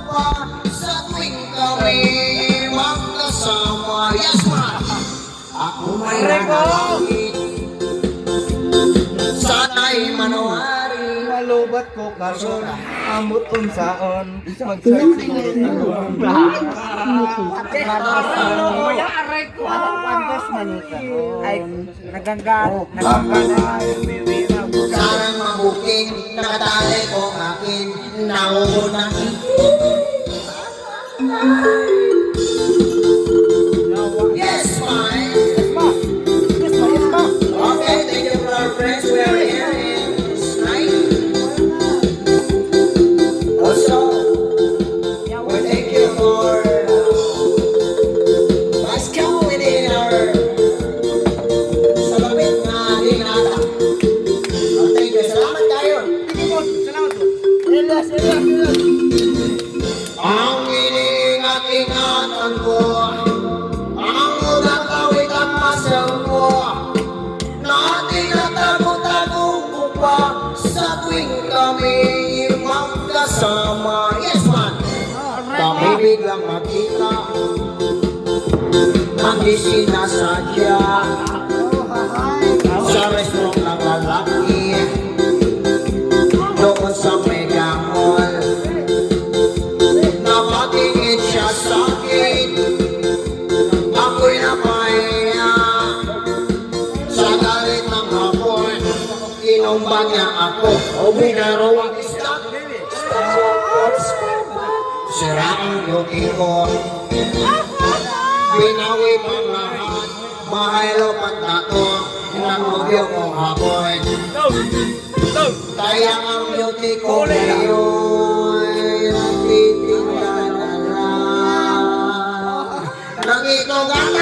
pa sa tuwing kami magkasama. Yes, man! Ako may nanalangin, sana'y manawari. Malubat ko karon, amot unsaon, mag-search siguro tanong. Pandas manika. Ay, naganggan. Sarang mabuking, nakatali ko akin, naunang Yes, mine. Okay, thank you for our friends. We are here in Snide. Also, we thank you for mas coming in our salapit na hinata. Thank you. Salamat kayo. Ang iniingat-ingatan ko, ang unang kawit ang masal ko, na tinatago-tago ko pa sa tuwing kami magkasama. Yes, man! Kami biglang makita, hindi sinasadya, sa restaurant ng lalaki, doon sa Mega Mall. Napatingin siya sa akin, ako'y napahiya. Sa galit ng hapon, inumba niya ako. O binaro ang isda, sira ang luki ko. Binawi pang lahat, mahalo pat na to, nanugyo kong hapon. Kaya ang beauty ko ngayon, nagtitinda na lang. Nangitong ang